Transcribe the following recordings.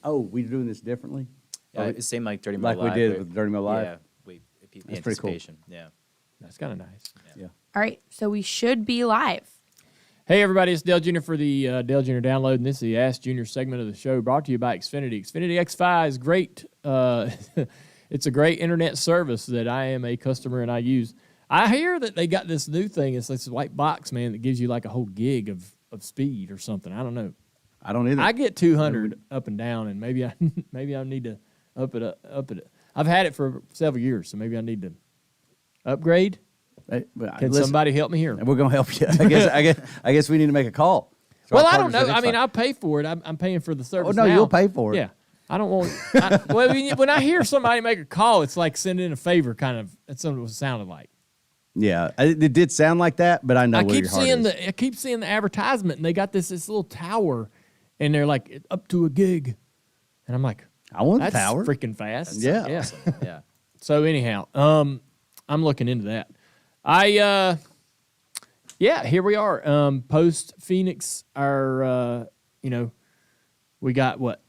Oh, we're doing this differently? It's same like Dirty Mo Live. Like we did with Dirty Mo Live? Yeah, the That's pretty cool. anticipation. Yeah. That's kind of nice. Yeah. All right, so we should be live. Hey, everybody, it's Dale Jr. for the Dale Jr. Download, and this is the Ask Junior segment of the show brought to you by Xfinity. Xfinity X5 is great. It's a great internet service that I am a customer and I use. I hear that they got this new thing. It's this white box, man, that gives you like a whole gig of speed or something. I don't know. I don't either. I get 200 up and down, and maybe I need to up it. I've had it for several years, so maybe I need to upgrade. Hey, Can somebody help me here? We're gonna help you. I guess we need to make a call. So well, I don't know. I mean, I'll pay for it. I'm paying for the service. Oh no, now. you'll pay for it. Yeah. I don't want. When I hear somebody make a call, it's like sending a favor, kind of. That's what it sounded like. Yeah, it did sound like that, but I know where your heart is. I keep seeing the advertisement, and they got this little tower, and they're like up to a gig, and I'm like, I want that's the tower. freaking fast. Yeah. Awesome. Yeah. So anyhow, I'm looking into that. Here we are. Post Phoenix, we got what?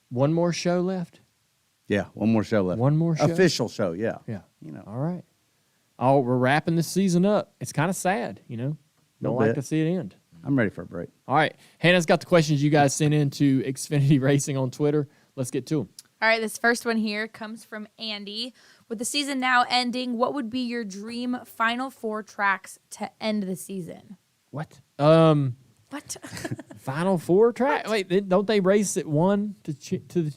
One more show left? Yeah, one more show left. One more show? Official show, yeah. Yeah. You know. All right. Oh, we're wrapping this season up. It's kind of sad, Don't like bit. to see it end. I'm ready for a break. All right. Hannah's got the questions you guys sent in to Xfinity Racing on Twitter. Let's get to them. All right, this first one here comes from Andy. With the season now ending, what would be your dream Final Four tracks to end the season? What? What? Final Four track? Wait, don't they race at one to the?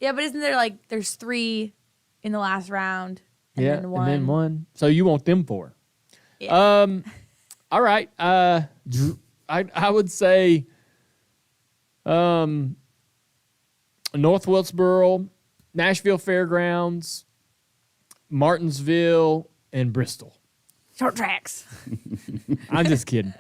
Yeah, but isn't there there's 3 in the last round? And then one. And then one. So you want them 4? Yeah. All right. I would say North Wilkesboro, Nashville Fairgrounds, Martinsville, and Bristol. Short tracks. I'm just kidding.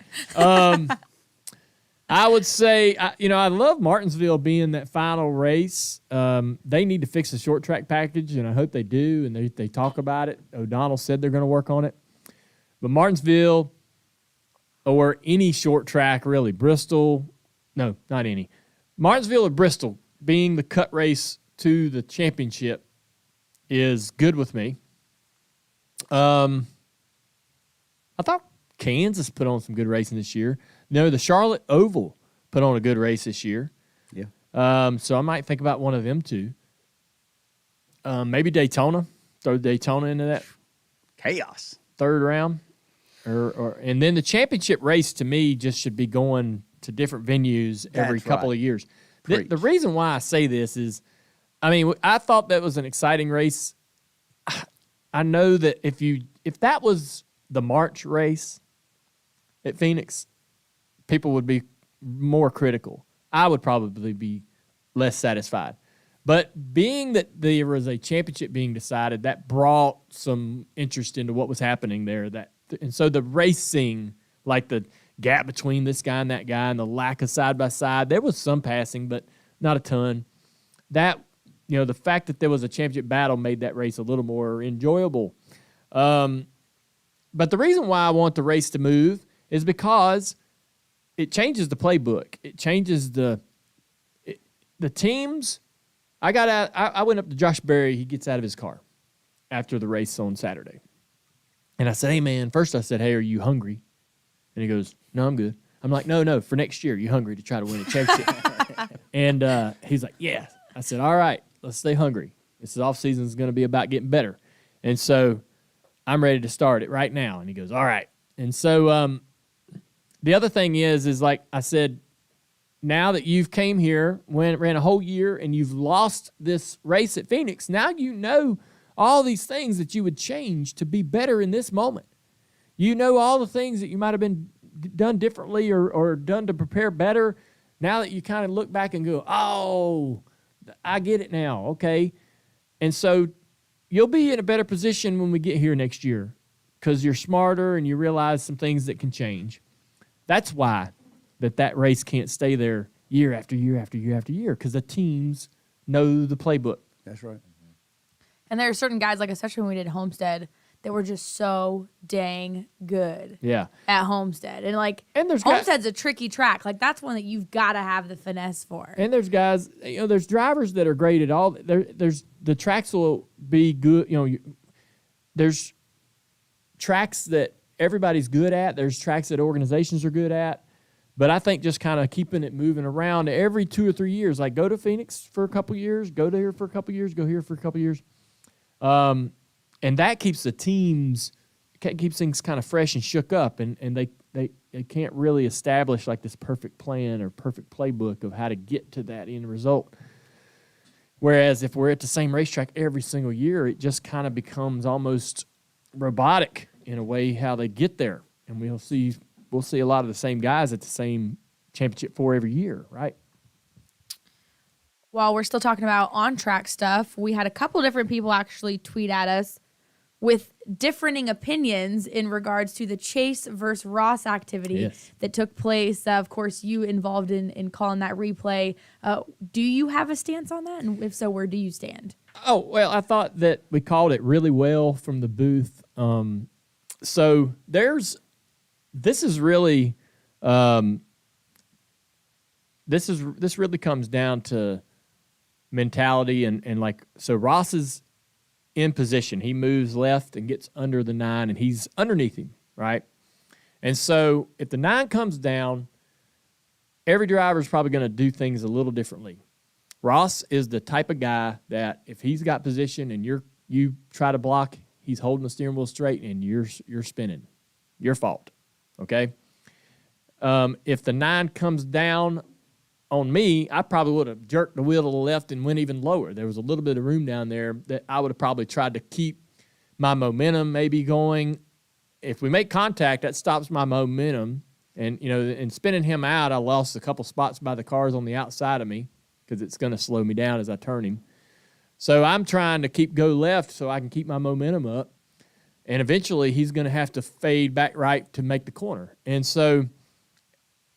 I would say, I love Martinsville being that final race. They need to fix the short track package, and I hope they do, and they talk about it. O'Donnell said they're going to work on it. But Martinsville or any short track, really, Bristol, no, not any. Martinsville or Bristol being the cut race to the championship is good with me. I thought Kansas put on some good racing this year. No, the Charlotte Oval put on a good race this year. Yeah. So I might think about one of them too. Maybe Daytona. Throw Daytona into that Chaos. third round. And then the championship race to me just should be going to different venues every couple of years. The reason why I say this is, I thought that was an exciting race. I know that if that was the March race at Phoenix, people would be more critical. I would probably be less satisfied. But being that there was a championship being decided, that brought some interest into what was happening there. And so the racing, like the gap between this guy and that guy and the lack of side-by-side, there was some passing, but not a ton. That, the fact that there was a championship battle made that race a little more enjoyable. But the reason why I want the race to move is because it changes the playbook. It changes the teams. I went up to Josh Berry. He gets out of his car after the race on Saturday. And I said, hey, man, first I said, hey, are you hungry? And he goes, no, I'm good. I'm like, no, for next year, you hungry to try to win a championship? And he's like, yeah. I said, all right, let's stay hungry. This off-season is going to be about getting better. And so I'm ready to start it right now. And he goes, all right. And so the other thing is like I said, now that you've came here, ran a whole year, and you've lost this race at Phoenix, now you know all these things that you would change to be better in this moment. You know all the things that you might have been done differently or done to prepare better. Now that you kind of look back and go, oh, I get it now, okay. And so you'll be in a better position when we get here next year because you're smarter and you realize some things that can change. That's why that race can't stay there year after year after year after year because the teams know the playbook. That's right. And there are certain guys, like especially when we did Homestead, that were just so dang good. Yeah. At Homestead. And like there's Homestead's a tricky track. Like that's one that you've got to have the finesse for. And there's guys, there's drivers that are great at all. There's the tracks will be good. There's tracks that everybody's good at. There's tracks that organizations are good at. But I think just kind of keeping it moving around every 2 or 3 years, like go to Phoenix for a couple years, go to here for a couple years, go here for a couple years. And that keeps the teams, keeps things kind of fresh and shook up. And they can't really establish like this perfect plan or perfect playbook of how to get to that end result. Whereas if we're at the same racetrack every single year, it just kind of becomes almost robotic in a way how they get there. And we'll see a lot of the same guys at the same championship 4 every year, right? While we're still talking about on-track stuff, we had a couple different people actually tweet at us with differing opinions in regards to the Chase versus Ross activity that took place. Of course, you involved in calling that replay. Do you have a stance on that? And if so, where do you stand? Oh, well, I thought that we called it really well from the booth. So this is really this really comes down to mentality and like, so Ross is in position. He moves left and gets under the 9 and he's underneath him, right? And so if the 9 comes down, every driver is probably going to do things a little differently. Ross is the type of guy that if he's got position and you try to block, he's holding the steering wheel straight and you're spinning. Your fault. Okay? If the 9 comes down on me, I probably would have jerked the wheel to the left and went even lower. There was a little bit of room down there that I would have probably tried to keep my momentum maybe going. If we make contact, that stops my momentum. And, in spinning him out, I lost a couple spots by the cars on the outside of me because it's going to slow me down as I turn him. So I'm trying to go left so I can keep my momentum up. And eventually he's going to have to fade back right to make the corner. And so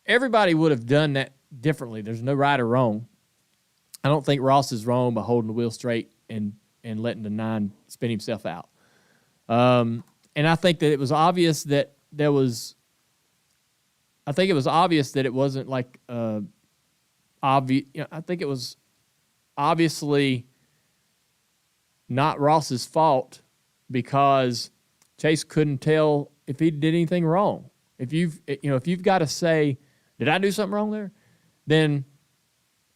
everybody would have done that differently. There's no right or wrong. I don't think Ross is wrong by holding the wheel straight and letting the 9 spin himself out. And I think that it was obvious that it wasn't like obvious. I think it was obviously not Ross's fault because Chase couldn't tell if he did anything wrong. If you've got to say, did I do something wrong there? Then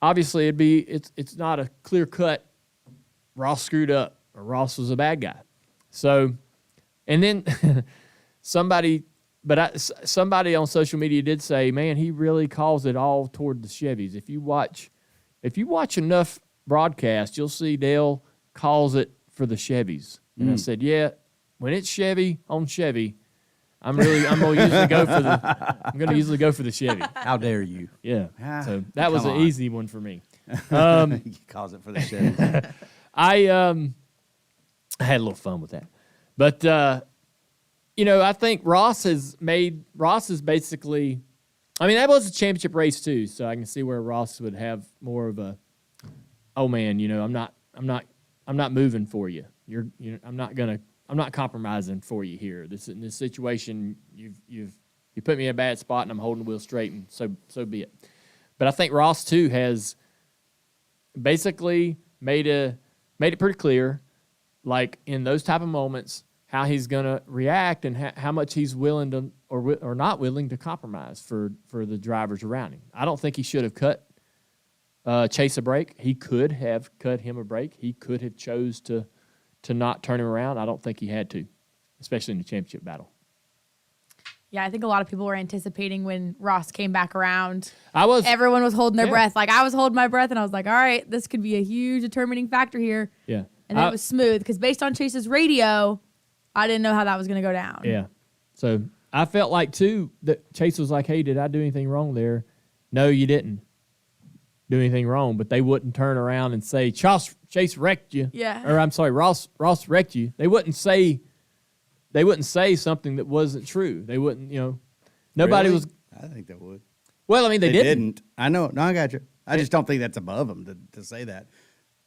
obviously it's not a clear cut Ross screwed up or Ross was a bad guy. So, and then somebody on social media did say, man, he really calls it all toward the Chevys. If you watch enough broadcasts, you'll see Dale calls it for the Chevys. And I said, yeah, when it's Chevy on Chevy, I'm going to usually go for the Chevy. How dare you? Yeah. So that was an easy one for me. He calls it for the Chevy. I had a little fun with that. But, I think Ross is basically, that was a championship race too. So I can see where Ross would have more of a, oh man, I'm not moving for you. I'm not compromising for you here. In this situation, you put me in a bad spot, and I'm holding the wheel straight, and so be it. But I think Ross too has basically made it pretty clear, like in those type of moments, how he's going to react and how much he's willing to or not willing to compromise for the drivers around him. I don't think he should have cut Chase a break. He could have cut him a break. He could have chose to not turn him around. I don't think he had to, especially in the championship battle. Yeah, I think a lot of people were anticipating when Ross came back around. Everyone was holding their breath. Like, I was holding my breath, and I was like, all right, this could be a huge determining factor here. Yeah. And then it was smooth, because based on Chase's radio, I didn't know how that was going to go down. Yeah. So I felt like, too, that Chase was like, hey, did I do anything wrong there? No, you didn't do anything wrong. But they wouldn't turn around and say, Chase wrecked you. Yeah. Or I'm sorry, Ross wrecked you. They wouldn't say something that wasn't true. They wouldn't, nobody Really? was. I think they would. Well, they didn't. I know. No, I got you. I just don't think that's above them to say that.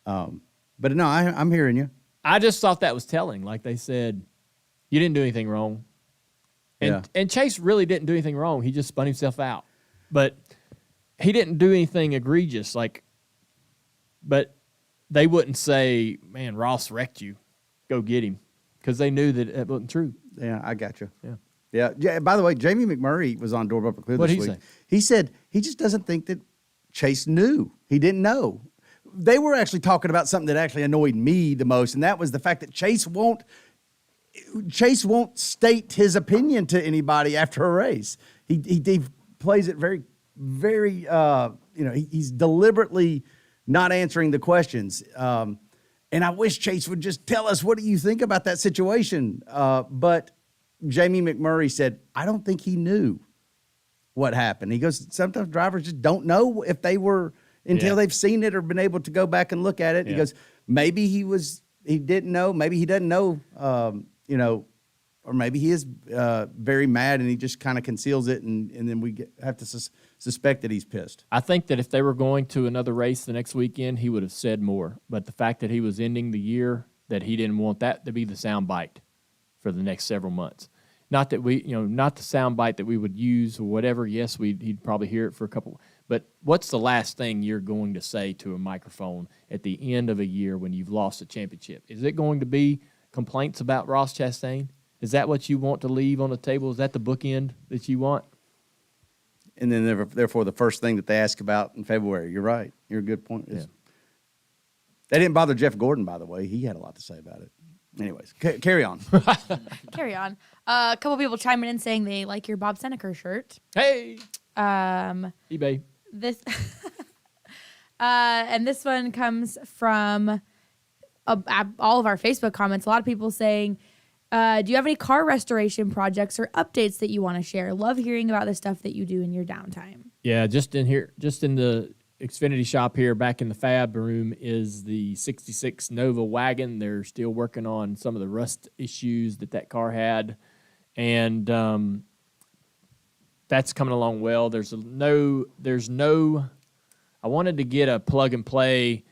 But no, I'm hearing you. I just thought that was telling. Like they said, You didn't do anything wrong. And Chase really didn't do anything wrong. He just spun himself out. But he didn't do anything egregious. But they wouldn't say, man, Ross wrecked you. Go get him. Because they knew that it wasn't true. Yeah, I got you. Yeah. Yeah. By the way, Jamie McMurray was on Door Bumper Clear this week. What'd he say? He said he just doesn't think that Chase knew. He didn't know. They were actually talking about something that actually annoyed me the most, and that was the fact that Chase won't state his opinion to anybody after a race. He plays it very, very. He's deliberately not answering the questions. And I wish Chase would just tell us, what do you think about that situation? But Jamie McMurray said, I don't think he knew what happened. He goes, sometimes drivers just don't know if they were until they've seen it or been able to go back and look at it. He goes, maybe he didn't know, maybe he doesn't know, or maybe he is very mad and he just kind of conceals it, and then we have to suspect that he's pissed. I think that if they were going to another race the next weekend, he would have said more. But the fact that he was ending the year, that he didn't want that to be the sound bite for the next several months. Not that not the sound bite that we would use or whatever. Yes, he'd probably hear it for a couple. But what's the last thing you're going to say to a microphone at the end of a year when you've lost a championship? Is it going to be complaints about Ross Chastain? Is that what you want to leave on the table? Is that the bookend that you want? And then, therefore, the first thing that they ask about in February. You're right. You're a good point. Yeah. They didn't bother Jeff Gordon, by the way. He had a lot to say about it. Anyways, carry on. Carry on. A couple people chiming in saying they like your Bob Seneker shirt. Hey! eBay. This and this one comes from all of our Facebook comments. A lot of people saying, do you have any car restoration projects or updates that you want to share? Love hearing about the stuff that you do in your downtime. Yeah, just in the Xfinity shop here, back in the fab room, is the 66 Nova wagon. They're still working on some of the rust issues that car had, and that's coming along well. There's no. I wanted to get a plug and play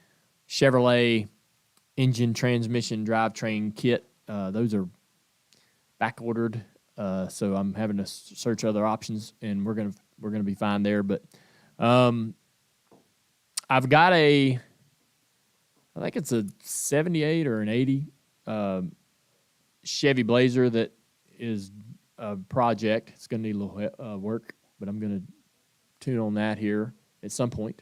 Chevrolet engine, transmission, drivetrain kit. Those are back ordered, so I'm having to search other options, and we're gonna be fine there. But I've got I think it's a 78 or an 80 Chevy Blazer that is a project. It's going to need a little work, but I'm going to tune on that here at some point.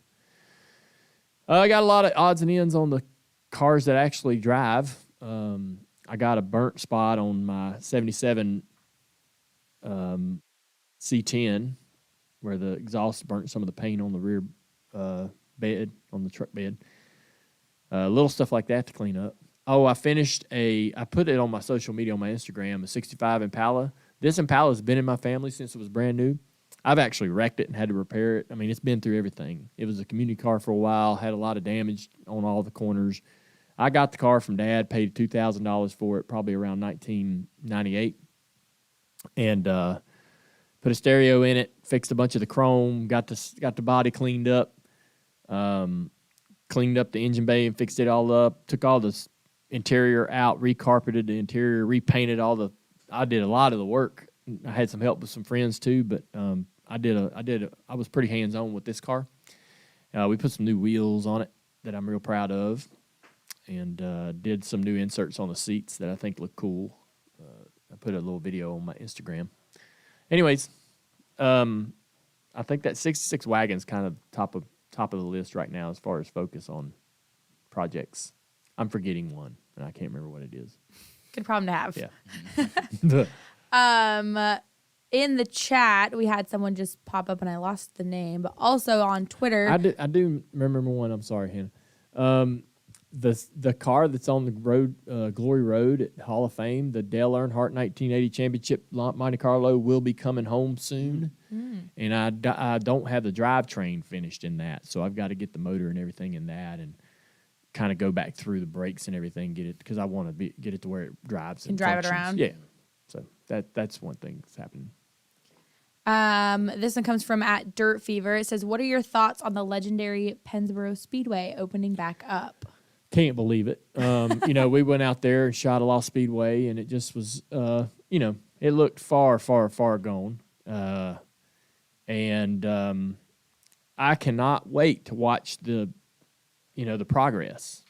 I got a lot of odds and ends on the cars that I actually drive. I got a burnt spot on my 77 C10 where the exhaust burnt some of the paint on the rear bed, on the truck bed. Little stuff like that to clean up. Oh, I put it on my social media, on my Instagram, a 65 Impala. This Impala has been in my family since it was brand new. I've actually wrecked it and had to repair it. I mean, it's been through everything. It was a community car for a while, had a lot of damage on all the corners. I got the car from Dad, paid $2,000 for it, probably around 1998, and put a stereo in it, fixed a bunch of the chrome, got the body cleaned up, cleaned up the engine bay and fixed it all up, took all the interior out, recarpeted the interior, repainted I did a lot of the work. I had some help with some friends too, but I was pretty hands-on with this car. We put some new wheels on it that I'm real proud of, and did some new inserts on the seats that I think look cool. I put a little video on my Instagram. Anyways, I think that 66 wagon's kind of top of the list right now as far as focus on projects. I'm forgetting one, and I can't remember what it is. Good problem to have. Yeah. In the chat, we had someone just pop up, and I lost the name, but also on Twitter. I do remember one. I'm sorry, Hannah. The car that's on the road, Glory Road at Hall of Fame, the Dale Earnhardt 1980 Championship Monte Carlo, will be coming home soon. And I don't have the drivetrain finished in that, so I've got to get the motor and everything in that, and kind of go back through the brakes and everything, get it, because I want to get it to where it drives and drive functions. it around. Yeah, so that's one thing that's happening. This one comes from @Dirt Fever. It says, "What are your thoughts on the legendary Pennsboro Speedway opening back up?" Can't believe it. We went out there and shot a Lost Speedway, and it just was, it looked far, far, far gone. And I cannot wait to watch the progress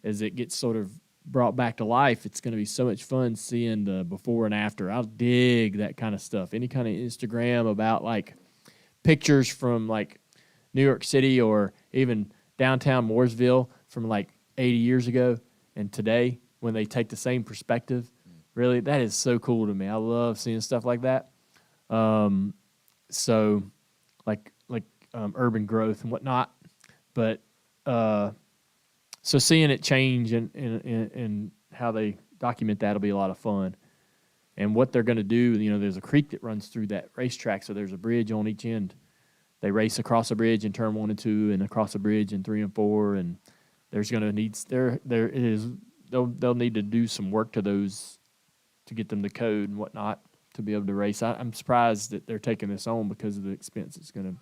as it gets sort of brought back to life. It's going to be so much fun seeing the before and after. I'll dig that kind of stuff. Any kind of Instagram about like pictures from like New York City or even downtown Mooresville from like 80 years ago and today when they take the same perspective. Really, that is so cool to me. I love seeing stuff like that. So like urban growth and whatnot. But so seeing it change and how they document that will be a lot of fun. And what they're going to do, there's a creek that runs through that racetrack, so there's a bridge on each end. They race across a bridge in turn 1 and 2, and across a bridge in 3 and 4. And there's going to need they'll need to do some work to those to get them to code and whatnot to be able to race. I'm surprised that they're taking this on because of the expense. It's going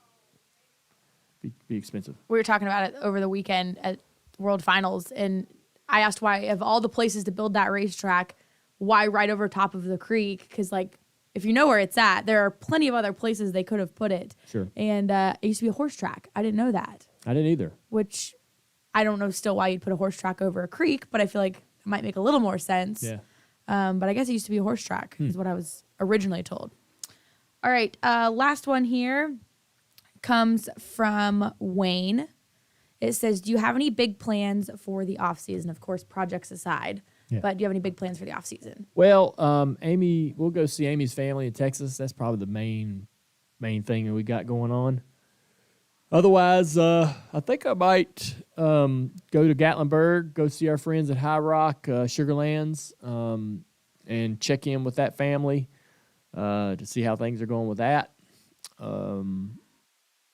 to be expensive. We were talking about it over the weekend at World Finals, and I asked why, of all the places to build that racetrack, why right over top of the creek? Because if you know where it's at, there are plenty of other places they could have put it. Sure. And it used to be a horse track. I didn't know that. I didn't either. Which I don't know still why you'd put a horse track over a creek, but I feel like it might make a little more sense. Yeah. But I guess it used to be a horse track is what I was originally told. All right. Last one here comes from Wayne. It says, do you have any big plans for the off season? Of course, projects aside, but do you have any big plans for the off season? Well, we'll go see Amy's family in Texas. That's probably the main thing that we got going on. Otherwise, I think I might go to Gatlinburg, go see our friends at High Rock, Sugarlands, and check in with that family to see how things are going with that.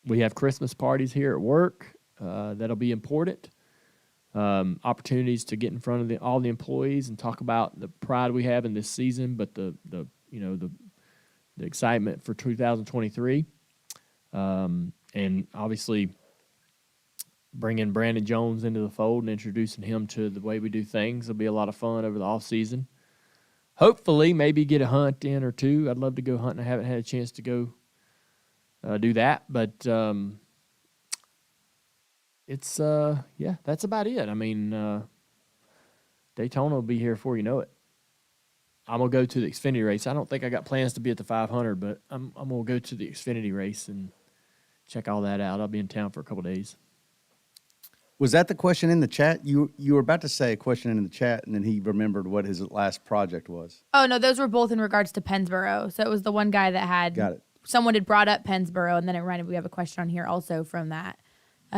We have Christmas parties here at work. That'll be important. Opportunities to get in front of all the employees and talk about the pride we have in this season, but the excitement for 2023. And obviously bringing Brandon Jones into the fold and introducing him to the way we do things will be a lot of fun over the off season. Hopefully, maybe get a hunt in or two. I'd love to go hunting. I haven't had a chance to go do that, but it's that's about it. I mean, Daytona will be here before you know it. I'm gonna go to the Xfinity race. I don't think I got plans to be at the 500, but I'm gonna go to the Xfinity race and check all that out. I'll be in town for a couple days. Was that the question in the chat? You were about to say a question in the chat, and then he remembered what his last project was. Oh, no, those were both in regards to Pennsboro. So it was the one guy that had... Got it. Someone had brought up Pennsboro, and then it reminded me we have a question on here also from that.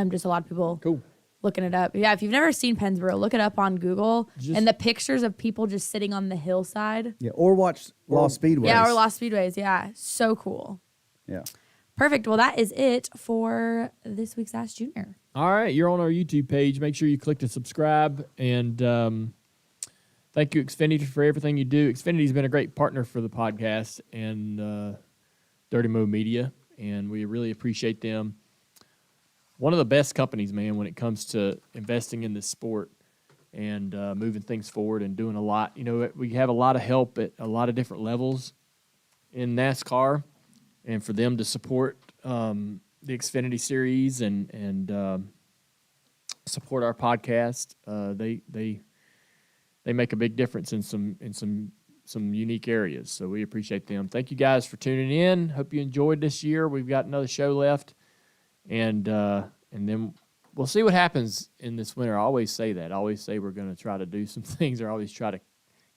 Just a lot of people looking it up. Yeah, if you've never seen Pennsboro, look it up on Google. And the pictures of people just sitting on the hillside. Yeah, or watch Lost Speedways. Yeah, or Lost Speedways. Yeah, so cool. Yeah. Perfect. Well, that is it for this week's Ask Junior. All right, you're on our YouTube page. Make sure you click to subscribe. And thank you, Xfinity, for everything you do. Xfinity's been a great partner for the podcast and Dirty Mo Media, and we really appreciate them. One of the best companies, man, when it comes to investing in this sport and moving things forward and doing a lot. We have a lot of help at a lot of different levels in NASCAR, and for them to support the Xfinity series and support our podcast, they make a big difference in some unique areas. So we appreciate them. Thank you guys for tuning in. Hope you enjoyed this year. We've got another show left, and then we'll see what happens in this winter. I always say that. I always say we're going to try to do some things, or always try to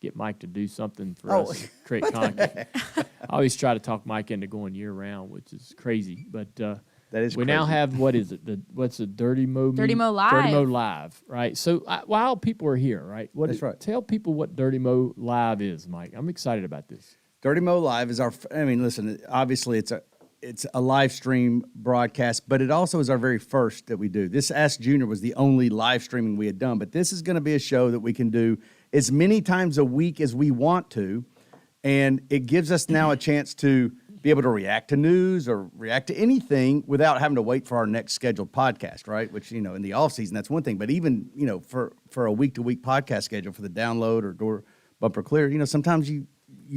get Mike to do something for us to create content. I always try to talk Mike into going year round, which is crazy. But that is we crazy. Now have, what's the Dirty Mo? Dirty Mo Live. Dirty Mo Live, right? So while people are here, right? That's right. Tell people what Dirty Mo Live is, Mike. I'm excited about this. Dirty Mo Live is listen, obviously it's a live stream broadcast, but it also is our very first that we do. This Ask Junior was the only live streaming we had done, but this is going to be a show that we can do as many times a week as we want to, and it gives us now a chance to be able to react to news or react to anything without having to wait for our next scheduled podcast, right? Which, you know, in the off season, that's one thing. But even, you know, for a week-to-week podcast schedule for the download or door bumper clear, you know, sometimes you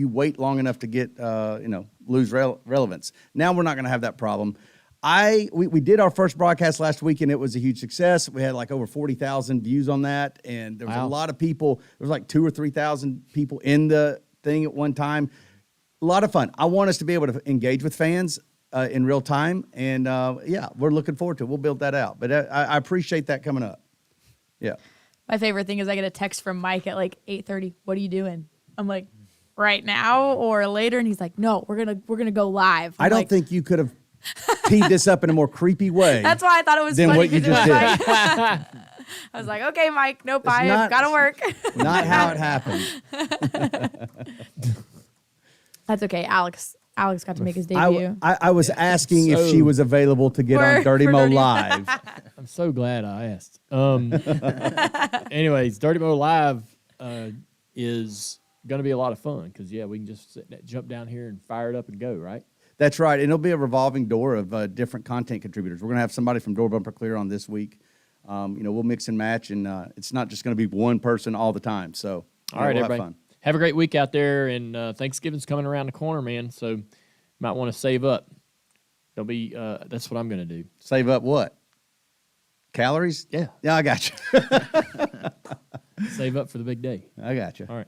wait long enough to get, you know, lose relevance. Now we're not going to have that problem. We did our first broadcast last week, and it was a huge success. We had like over 40,000 views on that, and there was a lot of people. There was like 2,000 or 3,000 people in the thing at one time. A lot of fun. I want us to be able to engage with fans in real time, and yeah, we're looking forward to it. We'll build that out. But I appreciate that coming up. Yeah. My favorite thing is I get a text from Mike at like 8:30. What are you doing? I'm like, right now or later? And he's like, no, we're gonna go live. I don't think you could have teed this up in a more creepy way. That's why I thought it was than funny. what you just did. Like, I was like, okay, Mike, nope, I've got to work. Not how it happened. That's okay. Alex got to make his debut. I was asking if she was available to get on Dirty Mo Live. I'm so glad I asked. Anyways, Dirty Mo Live is going to be a lot of fun because, yeah, we can just jump down here and fire it up and go, right? That's right. And it'll be a revolving door of different content contributors. We're going to have somebody from Door Bumper Clear on this week. You know, we'll mix and match, and it's not just going to be one person all the time. So, all right, we'll everybody. Have a great week out there, and Thanksgiving's coming around the corner, man. So, you might want to save up. There'll be that's what I'm going to do. Save up what? Calories? Yeah. Yeah, I got you. Save up for the big day. I got you. All right.